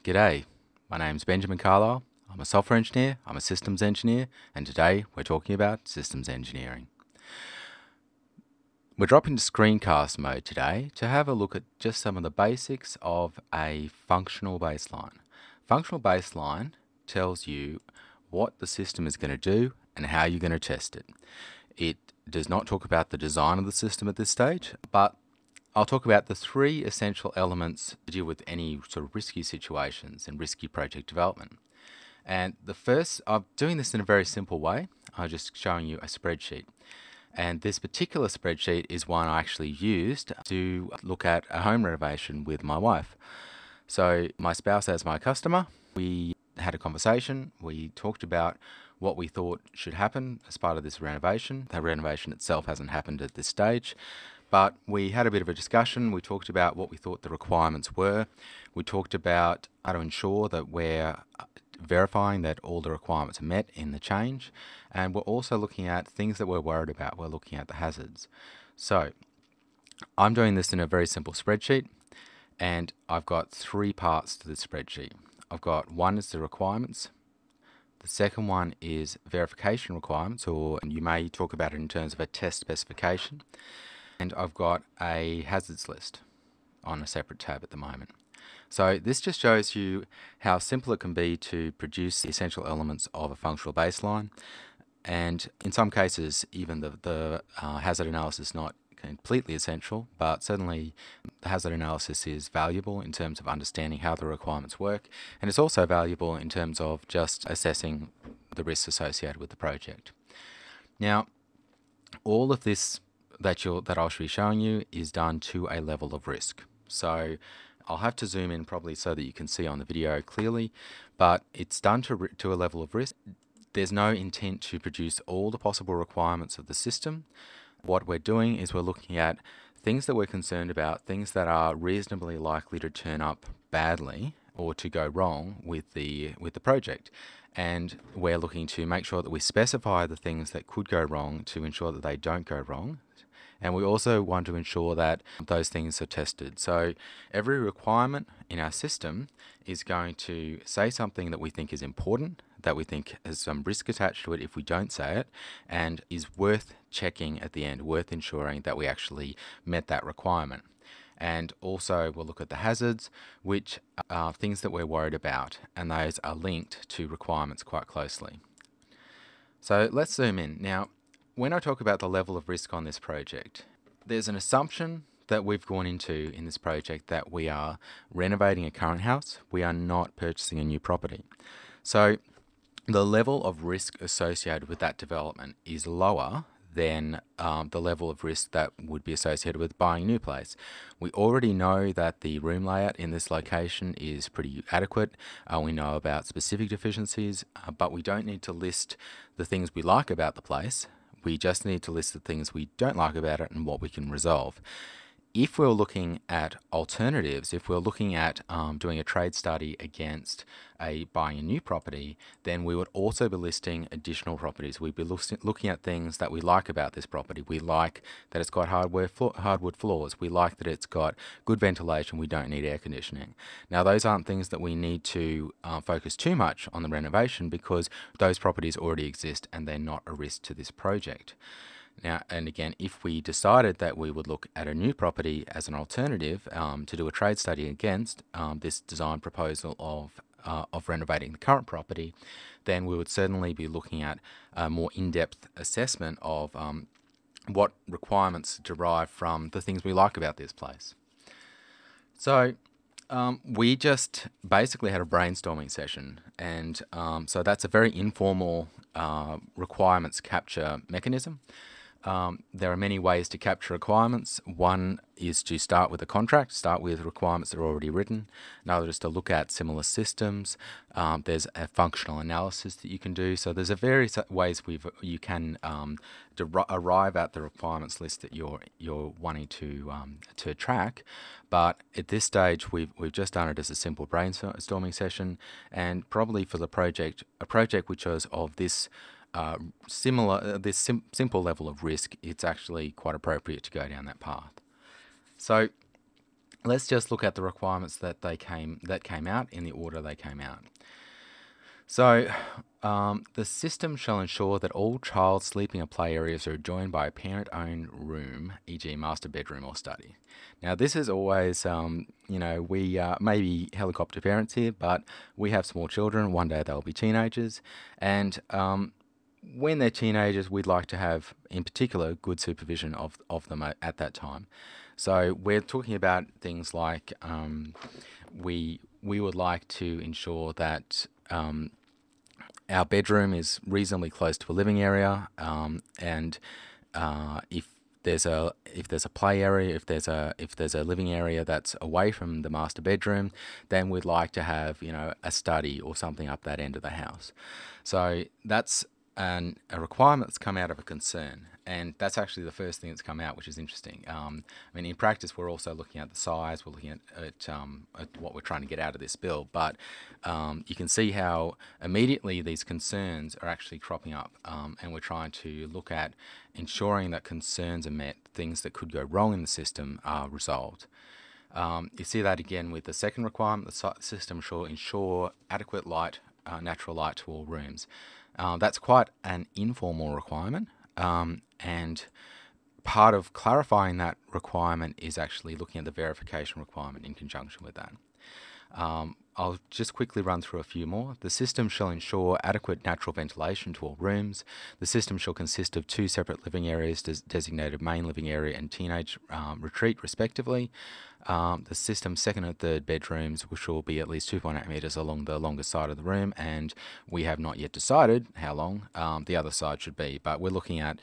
G'day, my name's Benjamin Carlisle. I'm a software engineer, I'm a systems engineer, and today we're talking about systems engineering. We're dropping to screencast mode today to have a look at just some of the basics of a functional baseline. Functional baseline tells you what the system is going to do and how you're going to test it. It does not talk about the design of the system at this stage, but I'll talk about the three essential elements to deal with any sort of risky situations and risky project development. And the first, I'm doing this in a very simple way. I'm just showing you a spreadsheet. And this particular spreadsheet is one I actually used to look at a home renovation with my wife. So my spouse as my customer, we had a conversation. We talked about what we thought should happen as part of this renovation. The renovation itself hasn't happened at this stage. But we had a bit of a discussion. We talked about what we thought the requirements were. We talked about how to ensure that we're verifying that all the requirements are met in the change. And we're also looking at things that we're worried about. We're looking at the hazards. So I'm doing this in a very simple spreadsheet. And I've got three parts to this spreadsheet. I've got one is the requirements. The second one is verification requirements, or you may talk about it in terms of a test specification. And I've got a hazards list on a separate tab at the moment. So this just shows you how simple it can be to produce the essential elements of a functional baseline. And in some cases, even the hazard analysis is not completely essential, but certainly the hazard analysis is valuable in terms of understanding how the requirements work. And it's also valuable in terms of just assessing the risks associated with the project. Now, all of this that I'll be showing you is done to a level of risk. So I'll have to zoom in probably so that you can see on the video clearly, but it's done to a level of risk. There's no intent to produce all the possible requirements of the system. What we're doing is we're looking at things that we're concerned about, things that are reasonably likely to turn up badly or to go wrong with the project. And we're looking to make sure that we specify the things that could go wrong to ensure that they don't go wrong. And we also want to ensure that those things are tested. So every requirement in our system is going to say something that we think is important, that we think has some risk attached to it if we don't say it, and is worth checking at the end, worth ensuring that we actually met that requirement. And also we'll look at the hazards, which are things that we're worried about, and those are linked to requirements quite closely. So let's zoom in. Now, when I talk about the level of risk on this project, there's an assumption that we've gone into in this project that we are renovating a current house. We are not purchasing a new property. So the level of risk associated with that development is lower than the level of risk that would be associated with buying a new place. We already know that the room layout in this location is pretty adequate. We know about specific deficiencies, but we don't need to list the things we like about the place. We just need to list the things we don't like about it and what we can resolve. If we're looking at alternatives, if we're looking at doing a trade study against buying a new property, then we would also be listing additional properties. We'd be looking at things that we like about this property. We like that it's got hardwood floors. We like that it's got good ventilation. We don't need air conditioning. Now, those aren't things that we need to focus too much on the renovation because those properties already exist and they're not a risk to this project. Now, and again, if we decided that we would look at a new property as an alternative to do a trade study against this design proposal of renovating the current property, then we would certainly be looking at a more in-depth assessment of what requirements derive from the things we like about this place. So we just basically had a brainstorming session, and so that's a very informal requirements capture mechanism. There are many ways to capture requirements. One is to start with a contract, start with requirements that are already written. Another is to look at similar systems. There's a functional analysis that you can do. So there's a various ways you can arrive at the requirements list that you're wanting to track. But at this stage, we've just done it as a simple brainstorming session, and probably for the project, a project which is of this simple level of risk, it's actually quite appropriate to go down that path. So let's just look at the requirements that came out in the order they came out. So, the system shall ensure that all child sleeping or play areas are joined by a parent-owned room, e.g., master bedroom or study. Now, this is always, we may be helicopter parents here, but we have small children. One day they'll be teenagers, and when they're teenagers, we'd like to have, in particular, good supervision of them at that time. So we're talking about things like we would like to ensure that our bedroom is reasonably close to a living area, and if there's a play area, if there's a living area that's away from the master bedroom, then we'd like to have a study or something up that end of the house. So that's a requirement that's come out of a concern, and that's actually the first thing that's come out, which is interesting. I mean, in practice, we're also looking at the size, we're looking at what we're trying to get out of this bill, but you can see how immediately these concerns are actually cropping up, and we're trying to look at ensuring that concerns are met, things that could go wrong in the system are resolved. You see that again with the second requirement: the system shall ensure adequate light, natural light to all rooms. That's quite an informal requirement, and part of clarifying that requirement is actually looking at the verification requirement in conjunction with that. I'll just quickly run through a few more. The system shall ensure adequate natural ventilation to all rooms. The system shall consist of 2 separate living areas designated main living area and teenage retreat, respectively. The system's second and third bedrooms shall be at least 2.8 metres along the longest side of the room, and we have not yet decided how long the other side should be, but we're looking at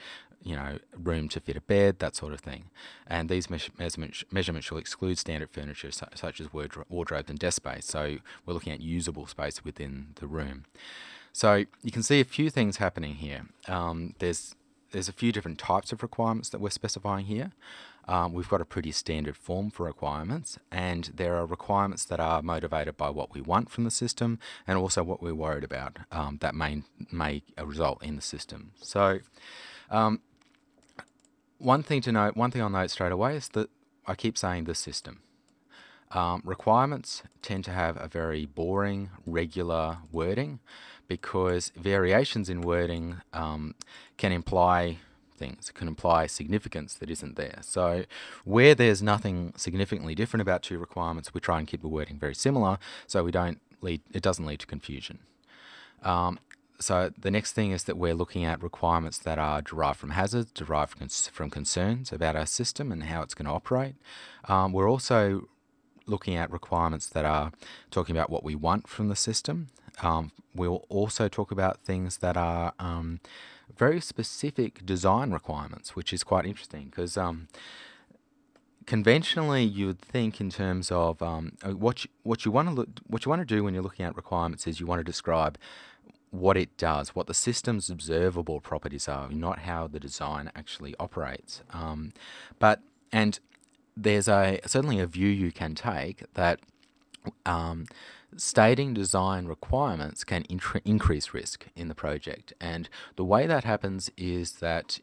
room to fit a bed, that sort of thing. And these measurements shall exclude standard furniture such as wardrobes and desk space. So we're looking at usable space within the room. So you can see a few things happening here. There's a few different types of requirements that we're specifying here. We've got a pretty standard form for requirements, and there are requirements that are motivated by what we want from the system and also what we're worried about that may result in the system. So one thing I'll note straight away is that I keep saying the system. Requirements tend to have a very boring, regular wording because variations in wording can imply things, can imply significance that isn't there. So where there's nothing significantly different about 2 requirements, we try and keep the wording very similar so it doesn't lead to confusion. So the next thing is that we're looking at requirements that are derived from hazards, derived from concerns about our system and how it's going to operate. We're also looking at requirements that are talking about what we want from the system. We'll also talk about things that are very specific design requirements, which is quite interesting because conventionally you would think in terms of what you want to do when you're looking at requirements is you want to describe what it does, what the system's observable properties are, not how the design actually operates. And there's certainly a view you can take that stating design requirements can increase risk in the project, and the way that happens is that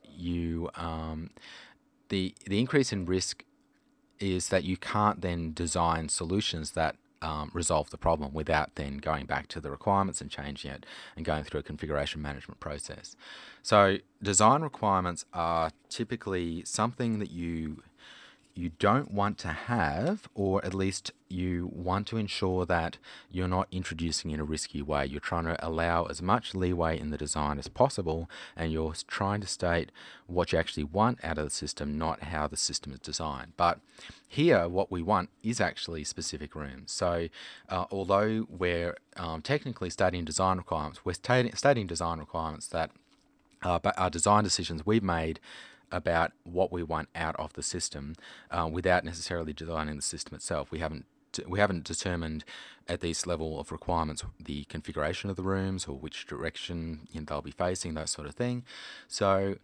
the increase in risk is that you can't then design solutions that resolve the problem without then going back to the requirements and changing it and going through a configuration management process. So design requirements are typically something that you don't want to have, or at least you want to ensure that you're not introducing in a risky way. You're trying to allow as much leeway in the design as possible, and you're trying to state what you actually want out of the system, not how the system is designed. But here, what we want is actually specific rooms. So although we're technically stating design requirements, we're stating design requirements that are design decisions we've made about what we want out of the system without necessarily designing the system itself. We haven't determined at this level of requirements the configuration of the rooms or which direction they'll be facing, that sort of thing. So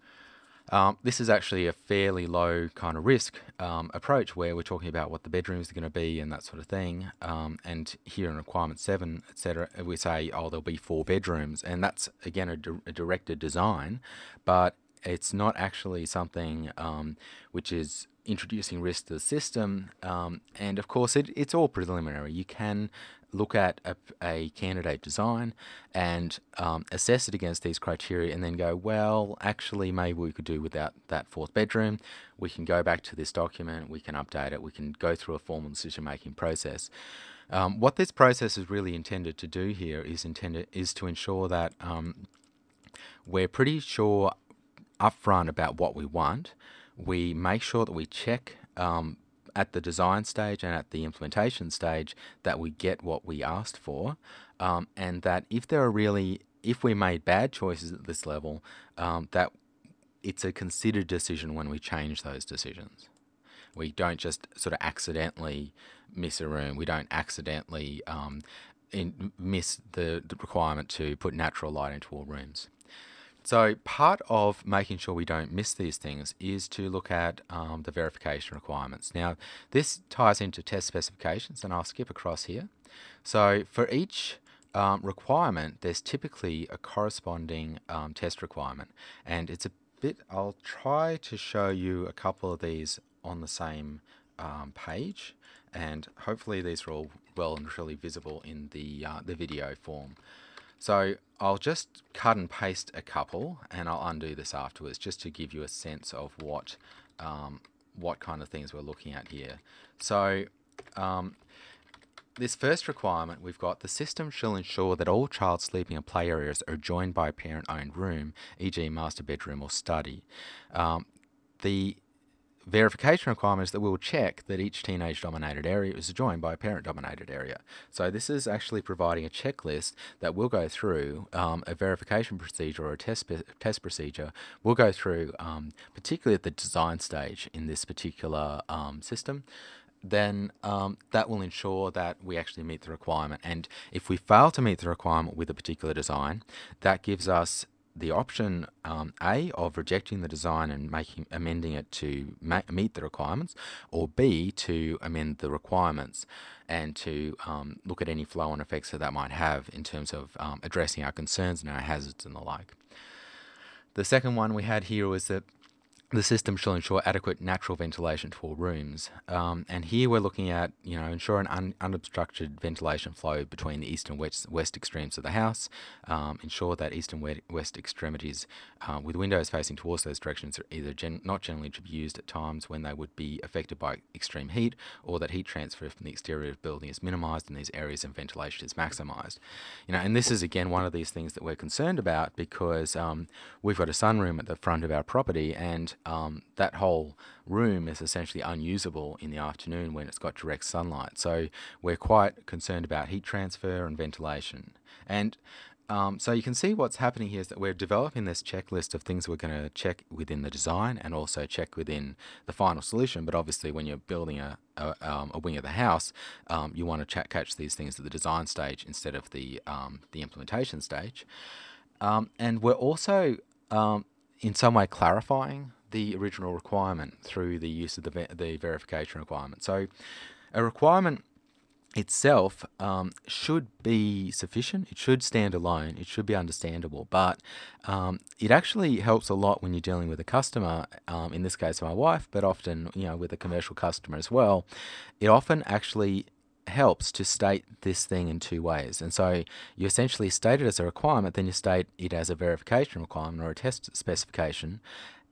this is actually a fairly low kind of risk approach where we're talking about what the bedrooms are going to be and that sort of thing. And here in requirement 7, etc., we say, oh, there'll be 4 bedrooms, and that's again a directed design, but it's not actually something which is introducing risk to the system. And of course, it's all preliminary. You can look at a candidate design and assess it against these criteria and then go, well, actually, maybe we could do without that fourth bedroom. We can go back to this document, we can update it, we can go through a formal decision-making process. What this process is really intended to do here is to ensure that we're pretty sure upfront about what we want. We make sure that we check at the design stage and at the implementation stage that we get what we asked for, and that if we made bad choices at this level, that it's a considered decision when we change those decisions. We don't just sort of accidentally miss a room. We don't accidentally miss the requirement to put natural light into all rooms. So part of making sure we don't miss these things is to look at the verification requirements. Now, this ties into test specifications, and I'll skip across here. So for each requirement, there's typically a corresponding test requirement, and it's a bit. I'll try to show you a couple of these on the same page, and hopefully these are all well and truly visible in the video form. So I'll just cut and paste a couple, and I'll undo this afterwards just to give you a sense of what kind of things we're looking at here. So this first requirement, we've got the system shall ensure that all child sleeping and play areas are joined by a parent-owned room, e.g. master bedroom or study. The verification requirement is that we will check that each teenage-dominated area is joined by a parent-dominated area. So this is actually providing a checklist that will go through a verification procedure or a test procedure. We'll go through, particularly at the design stage in this particular system. Then that will ensure that we actually meet the requirement. And if we fail to meet the requirement with a particular design, that gives us the option A of rejecting the design and amending it to meet the requirements, or B to amend the requirements and to look at any flow-on effects that might have in terms of addressing our concerns and our hazards and the like. The second one we had here was that the system shall ensure adequate natural ventilation to all rooms. And here we're looking at, ensure an unobstructed ventilation flow between the east and west extremes of the house. Ensure that east and west extremities with windows facing towards those directions are either not generally to be used at times when they would be affected by extreme heat, or that heat transfer from the exterior of the building is minimised in these areas and ventilation is maximised. And this is again one of these things that we're concerned about because we've got a sunroom at the front of our property, and that whole room is essentially unusable in the afternoon when it's got direct sunlight. So we're quite concerned about heat transfer and ventilation. And so you can see what's happening here is that we're developing this checklist of things we're going to check within the design and also check within the final solution. But obviously when you're building a wing of the house, you want to catch these things at the design stage instead of the implementation stage. And we're also in some way clarifying the original requirement through the use of the verification requirement. So a requirement itself should be sufficient. It should stand alone. It should be understandable. But it actually helps a lot when you're dealing with a customer, in this case my wife, but often with a commercial customer as well. It often actually helps to state this thing in two ways. And so you essentially state it as a requirement, then you state it as a verification requirement or a test specification.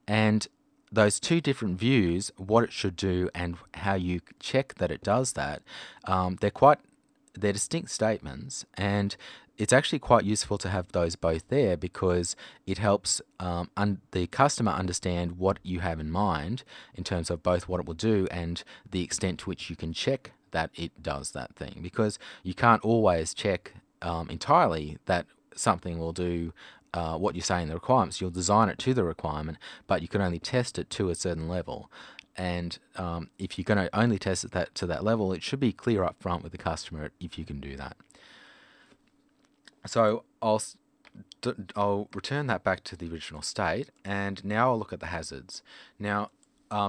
And those two different views, what it should do and how you check that it does that, they're distinct statements, and it's actually quite useful to have those both there because it helps the customer understand what you have in mind in terms of both what it will do and the extent to which you can check that it does that thing, because you can't always check entirely that something will do what you say in the requirements. You'll design it to the requirement, but you can only test it to a certain level. And if you're going to only test it to that level, it should be clear up front with the customer if you can do that. So I'll return that back to the original state, and now I'll look at the hazards. Now,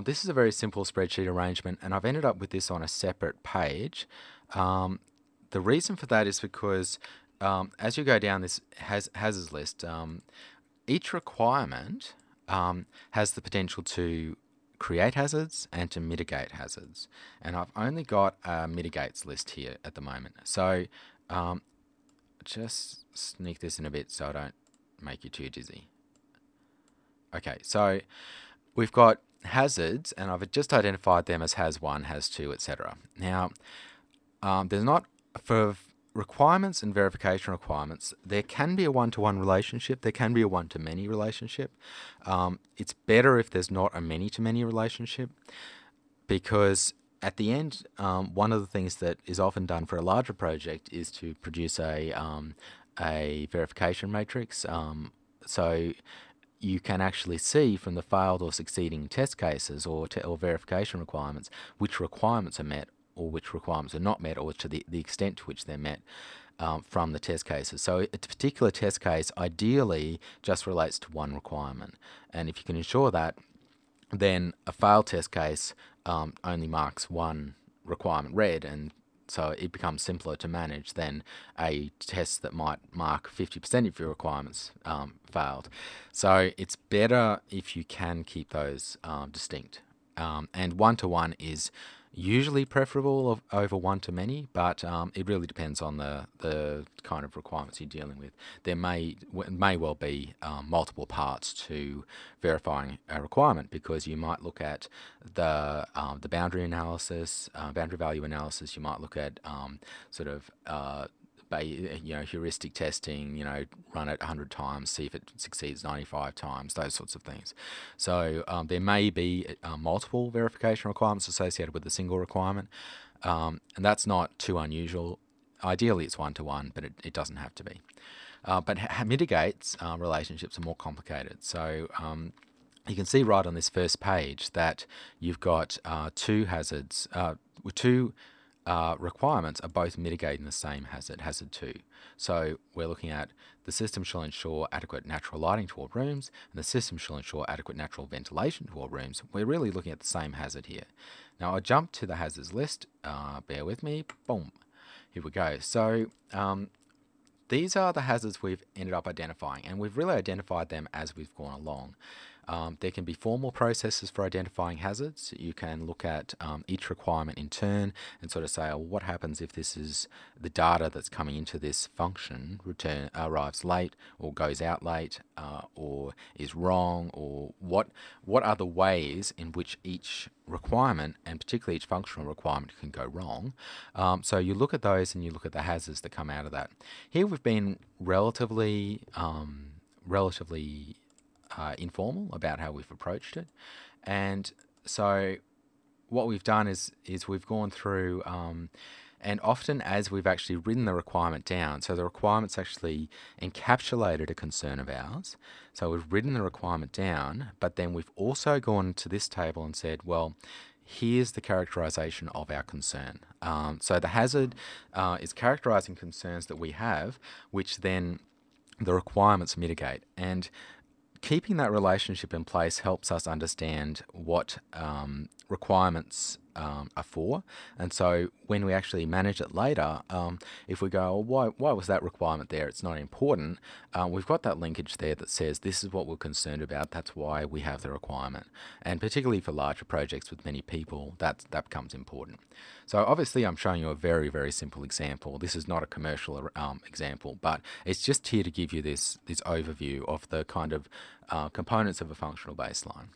this is a very simple spreadsheet arrangement, and I've ended up with this on a separate page. The reason for that is because as you go down this hazards list, each requirement has the potential to create hazards and to mitigate hazards. And I've only got a mitigates list here at the moment. So just sneak this in a bit so I don't make you too dizzy. Okay, so we've got hazards, and I've just identified them as has 1, has 2, etc. Now, there's not, for requirements and verification requirements, there can be a one-to-one relationship, there can be a one-to-many relationship. It's better if there's not a many-to-many relationship, because at the end, one of the things that is often done for a larger project is to produce a verification matrix. So you can actually see from the failed or succeeding test cases or verification requirements which requirements are met or which requirements are not met, or to the extent to which they're met from the test cases. So a particular test case ideally just relates to one requirement. And if you can ensure that, then a failed test case only marks one requirement red, and so it becomes simpler to manage than a test that might mark 50% of your requirements failed. So it's better if you can keep those distinct. And one-to-one is usually preferable over one-to-many, but it really depends on the kind of requirements you're dealing with. There may well be multiple parts to verifying a requirement, because you might look at the boundary analysis, boundary value analysis. You might look at heuristic testing, run it 100 times, see if it succeeds 95 times, those sorts of things. So there may be multiple verification requirements associated with a single requirement, and that's not too unusual. Ideally, it's one-to-one, but it doesn't have to be. But mitigates relationships are more complicated. So you can see right on this first page that you've got two hazards, two requirements are both mitigating the same hazard, hazard 2. So we're looking at the system shall ensure adequate natural lighting to all rooms, and the system shall ensure adequate natural ventilation to all rooms. We're really looking at the same hazard here. Now I'll jump to the hazards list, bear with me, boom, here we go. So these are the hazards we've ended up identifying, and we've really identified them as we've gone along. There can be formal processes for identifying hazards. You can look at each requirement in turn and sort of say, oh, what happens if this is the data that's coming into this function arrives late or goes out late or is wrong, or what are the ways in which each requirement, and particularly each functional requirement, can go wrong. So you look at those and you look at the hazards that come out of that. Here we've been relatively informal about how we've approached it, and so what we've done is we've gone through and often as we've actually written the requirement down, so the requirement's actually encapsulated a concern of ours, so we've written the requirement down, but then we've also gone to this table and said, well, here's the characterization of our concern. So the hazard is characterizing concerns that we have, which then the requirements mitigate. And keeping that relationship in place helps us understand what requirements are for. And so when we actually manage it later, if we go, oh, why was that requirement there? It's not important. We've got that linkage there that says this is what we're concerned about. That's why we have the requirement. And particularly for larger projects with many people, that becomes important. So obviously I'm showing you a very, very simple example. This is not a commercial example, but it's just here to give you this overview of the kind of components of a functional baseline,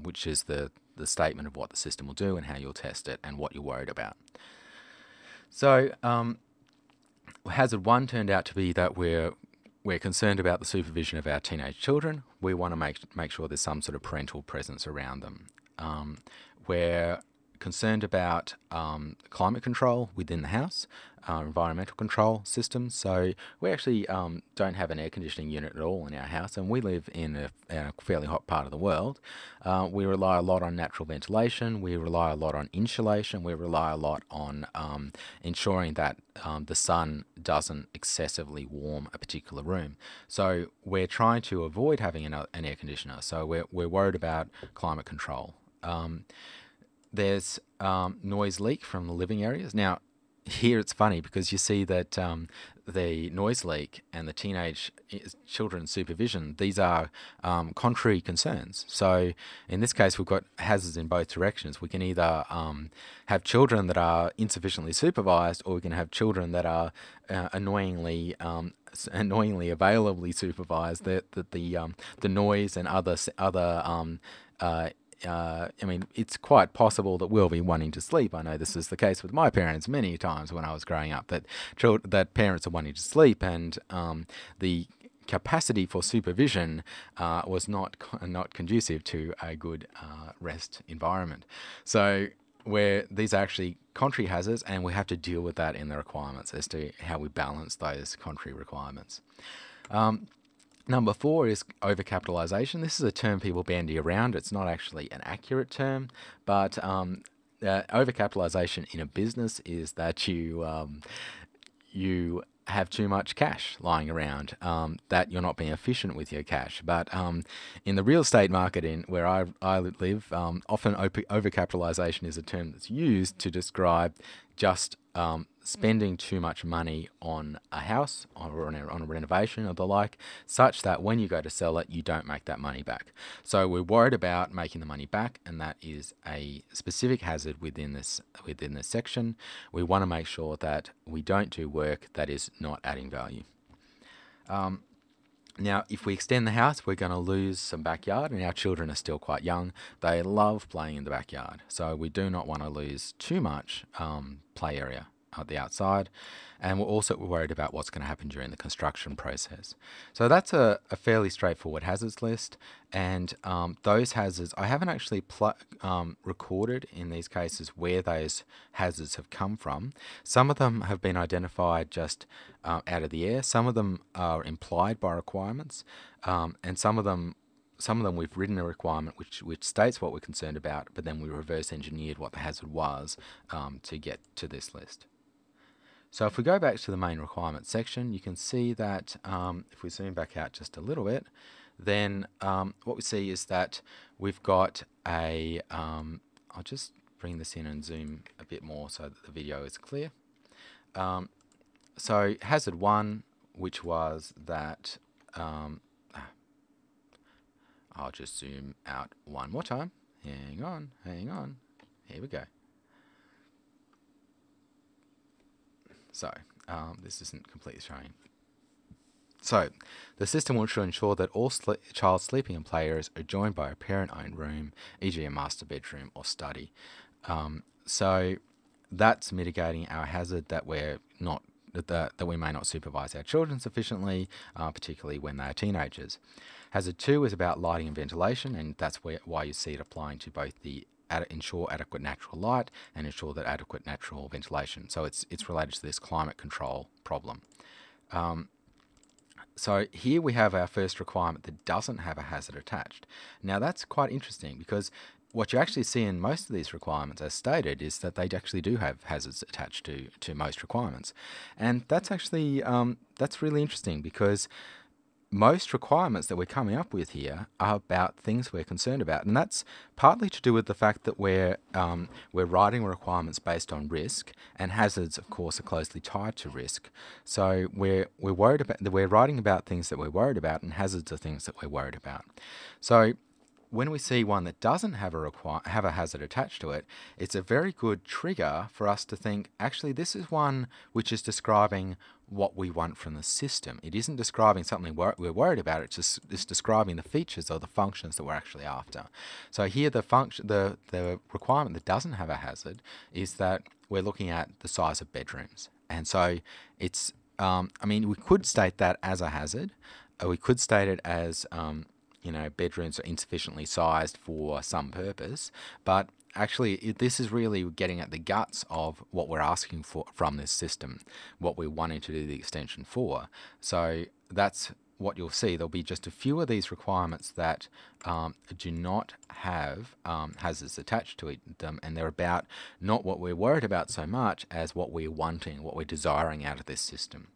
which is the statement of what the system will do and how you'll test it and what you're worried about. So hazard 1 turned out to be that we're concerned about the supervision of our teenage children. We want to make sure there's some sort of parental presence around them. We're concerned about climate control within the house, environmental control systems. So we actually don't have an air conditioning unit at all in our house, and we live in a fairly hot part of the world. We rely a lot on natural ventilation, we rely a lot on insulation, we rely a lot on ensuring that the sun doesn't excessively warm a particular room. So we're trying to avoid having an air conditioner, so we're worried about climate control. There's noise leak from the living areas. Now, here it's funny because you see that the noise leak and the teenage children's supervision, these are contrary concerns. So in this case, we've got hazards in both directions. We can either have children that are insufficiently supervised, or we can have children that are annoyingly availably supervised. That the noise and other I mean, it's quite possible that we'll be wanting to sleep. I know this is the case with my parents many times when I was growing up, that parents are wanting to sleep, and the capacity for supervision was not conducive to a good rest environment. So where these are actually contrary hazards, and we have to deal with that in the requirements as to how we balance those contrary requirements. Number 4 is overcapitalization. This is a term people bandy around. It's not actually an accurate term, but overcapitalization in a business is that you have too much cash lying around, that you're not being efficient with your cash. But in the real estate market where I live, often overcapitalization is a term that's used to describe just spending too much money on a house or on a renovation or the like, such that when you go to sell it, you don't make that money back. So we're worried about making the money back, and that is a specific hazard within this section. We want to make sure that we don't do work that is not adding value. Now, if we extend the house, we're going to lose some backyard, and our children are still quite young. They love playing in the backyard, so we do not want to lose too much play area at the outside. And we're also worried about what's going to happen during the construction process. So that's a fairly straightforward hazards list. And those hazards, I haven't actually recorded in these cases where those hazards have come from. Some of them have been identified just out of the air. Some of them are implied by requirements. And some of them we've written a requirement which states what we're concerned about, but then we reverse engineered what the hazard was to get to this list. So if we go back to the main requirements section, you can see that if we zoom back out just a little bit, then what we see is that we've got a, I'll just bring this in and zoom a bit more so that the video is clear. So hazard 1, which was that, I'll just zoom out one more time. Hang on. Here we go. So this isn't completely showing. So the system will ensure that all child sleeping and play areas are joined by a parent-owned room, e.g. a master bedroom or study. So that's mitigating our hazard that we're not that we may not supervise our children sufficiently, particularly when they are teenagers. Hazard 2 is about lighting and ventilation, and that's why you see it applying to both the ensure adequate natural light and ensure that adequate natural ventilation. So it's related to this climate control problem. So here we have our first requirement that doesn't have a hazard attached. Now that's quite interesting, because what you actually see in most of these requirements, as stated, is that they actually do have hazards attached to most requirements. And that's actually, that's really interesting, because most requirements that we're coming up with here are about things we're concerned about, and that's partly to do with the fact that we're writing requirements based on risk, and hazards, of course, are closely tied to risk. So we're writing about things that we're worried about, and hazards are things that we're worried about. So when we see one that doesn't have a hazard attached to it, it's a very good trigger for us to think, actually, this is one which is describing what we want from the system. It isn't describing something we're worried about. It's describing the features or the functions that we're actually after. So here, the requirement that doesn't have a hazard is that we're looking at the size of bedrooms, and so it's. I mean, we could state that as a hazard. We could state it as bedrooms are insufficiently sized for some purpose, but actually this is really getting at the guts of what we're asking for from this system, what we're wanting to do the extension for. So that's what you'll see. There'll be just a few of these requirements that do not have hazards attached to them, and they're about not what we're worried about so much as what we're wanting, what we're desiring out of this system.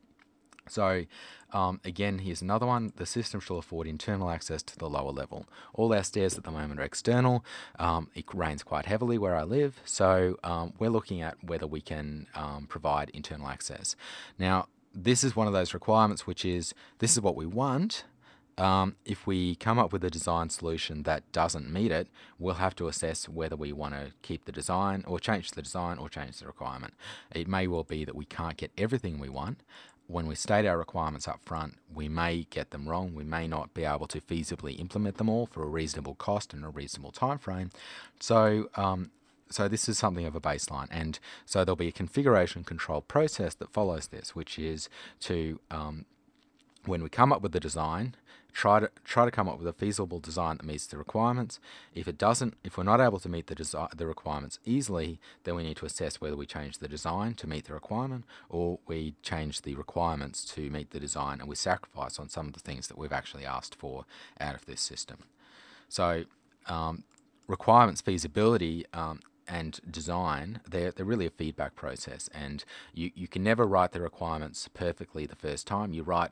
So again, here's another one. The system shall afford internal access to the lower level. All our stairs at the moment are external. It rains quite heavily where I live, so we're looking at whether we can provide internal access. Now, this is one of those requirements which is, this is what we want. If we come up with a design solution that doesn't meet it, we'll have to assess whether we want to keep the design or change the design or change the requirement. It may well be that we can't get everything we want. When we state our requirements up front, we may get them wrong. We may not be able to feasibly implement them all for a reasonable cost and a reasonable time frame. So this is something of a baseline, and so there'll be a configuration control process that follows this, which is to when we come up with the design, try to come up with a feasible design that meets the requirements. If we're not able to meet the requirements easily, then we need to assess whether we change the design to meet the requirement, or we change the requirements to meet the design, and we sacrifice on some of the things that we've actually asked for out of this system. So requirements, feasibility, and design, they're really a feedback process, and you can never write the requirements perfectly the first time. You write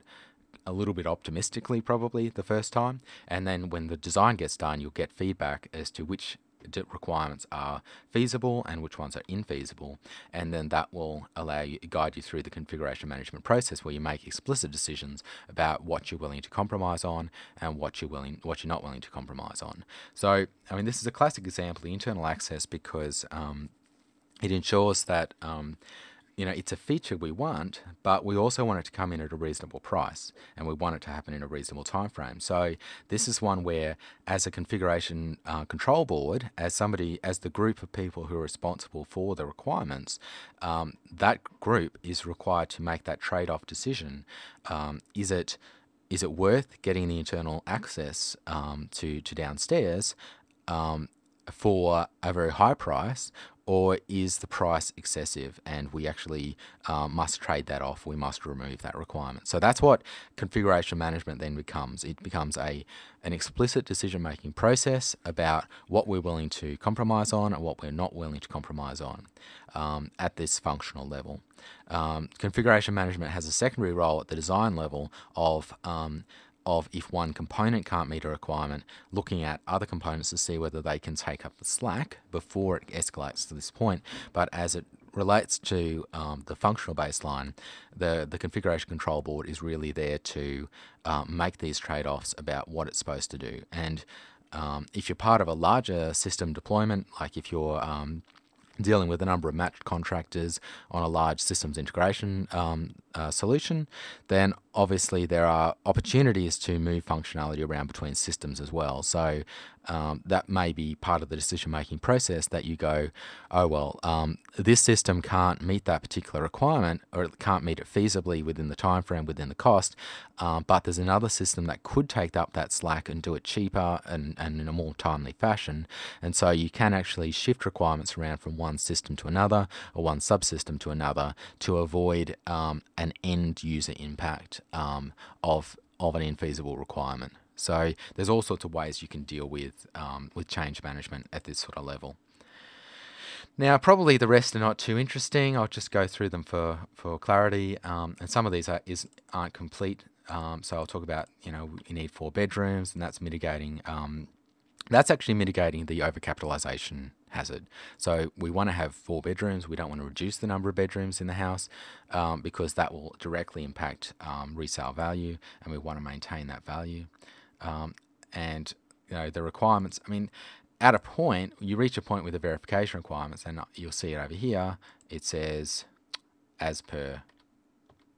a little bit optimistically probably the first time, and then when the design gets done, you'll get feedback as to which requirements are feasible and which ones are infeasible, and then that will guide you through the configuration management process, where you make explicit decisions about what you're willing to compromise on and what you're not willing to compromise on. So I mean, this is a classic example of internal access, because it ensures that it's a feature we want, but we also want it to come in at a reasonable price, and we want it to happen in a reasonable time frame. So this is one where, as a configuration control board, as the group of people who are responsible for the requirements, that group is required to make that trade-off decision. Is it worth getting the internal access to downstairs for a very high price, or is the price excessive and we actually must trade that off? We must remove that requirement. So that's what configuration management then becomes. It becomes an explicit decision-making process about what we're willing to compromise on and what we're not willing to compromise on at this functional level. Configuration management has a secondary role at the design level of if one component can't meet a requirement, looking at other components to see whether they can take up the slack before it escalates to this point. But as it relates to the functional baseline, the configuration control board is really there to make these trade-offs about what it's supposed to do. And if you're part of a larger system deployment, like if you're dealing with a number of matched contractors on a large systems integration solution, then obviously there are opportunities to move functionality around between systems as well. So that may be part of the decision-making process, that you go, oh, well, this system can't meet that particular requirement, or it can't meet it feasibly within the time frame, within the cost, but there's another system that could take up that slack and do it cheaper and in a more timely fashion. And so you can actually shift requirements around from one system to another, or one subsystem to another, to avoid an end user impact of an infeasible requirement. So there's all sorts of ways you can deal with change management at this sort of level. Now, probably the rest are not too interesting. I'll just go through them for clarity. And some of these aren't complete. So I'll talk about, you need 4 bedrooms, and that's mitigating. That's actually mitigating the overcapitalization hazard. So we want to have 4 bedrooms. We don't want to reduce the number of bedrooms in the house because that will directly impact resale value, and we want to maintain that value. And the requirements, I mean, at a point, you reach a point with the verification requirements, and you'll see it over here. It says as per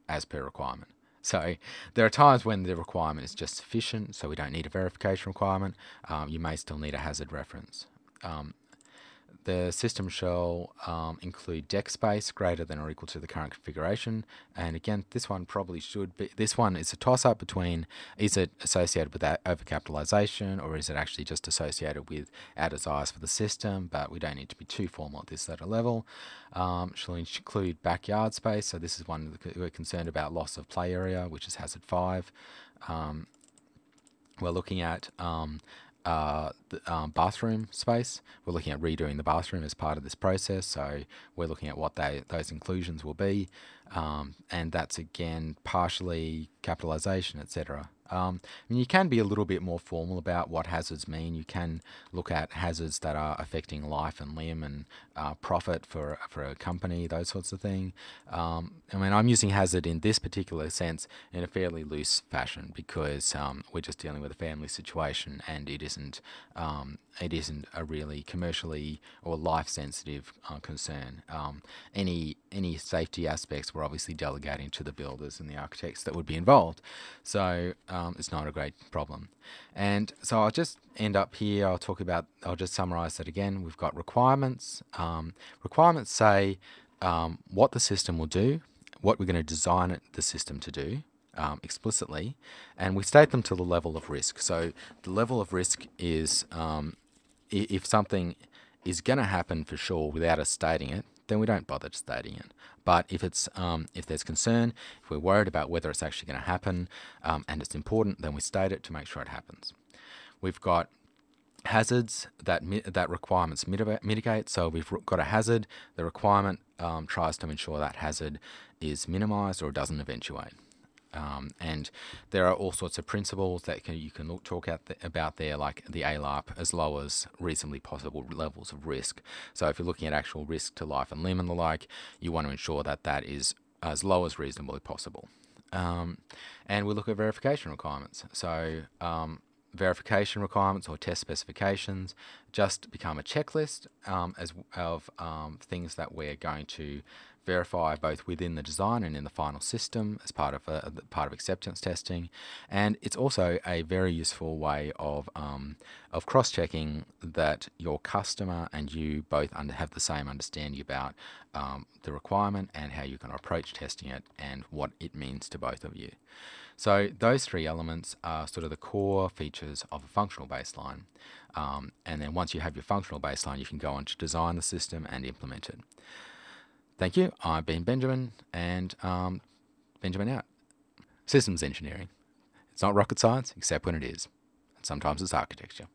requirement. So there are times when the requirement is just sufficient, so we don't need a verification requirement. You may still need a hazard reference. The system shall include deck space greater than or equal to the current configuration. And again, this one probably should be. This one is a toss-up between, is it associated with that overcapitalization, or is it actually just associated with our desires for the system? But we don't need to be too formal at this level. Shall include backyard space. So this is one that we're concerned about, loss of play area, which is hazard 5. We're looking at the bathroom space. We're looking at redoing the bathroom as part of this process, so we're looking at what those inclusions will be. And that's again partially capitalization, etc. And you can be a little bit more formal about what hazards mean. You can look at hazards that are affecting life and limb and profit for a company, those sorts of things. I mean, I'm using hazard in this particular sense in a fairly loose fashion because we're just dealing with a family situation, and it isn't a really commercially or life sensitive concern. Any safety aspects we're obviously delegating to the builders and the architects that would be involved. So it's not a great problem. And so I'll just end up here. I'll just summarize that again. We've got requirements. Requirements say what the system will do, what we're going to design the system to do explicitly, and we state them to the level of risk. So the level of risk is if something is going to happen for sure without us stating it, then we don't bother stating it. But if there's concern, if we're worried about whether it's actually going to happen and it's important, then we state it to make sure it happens. We've got hazards that requirements mitigate. So we've got a hazard. The requirement tries to ensure that hazard is minimized or doesn't eventuate. And there are all sorts of principles that you can talk about there, like the ALARP, as low as reasonably possible levels of risk. So if you're looking at actual risk to life and limb and the like, you want to ensure that is as low as reasonably possible. And we look at verification requirements. So verification requirements or test specifications just become a checklist of things that we're going to verify both within the design and in the final system as part of acceptance testing. And it's also a very useful way of cross-checking that your customer and you both have the same understanding about the requirement and how you're going to approach testing it and what it means to both of you. So those three elements are sort of the core features of a functional baseline. And then once you have your functional baseline, you can go on to design the system and implement it. Thank you. I've been Benjamin, and Benjamin out. Systems engineering. It's not rocket science, except when it is. And sometimes it's architecture.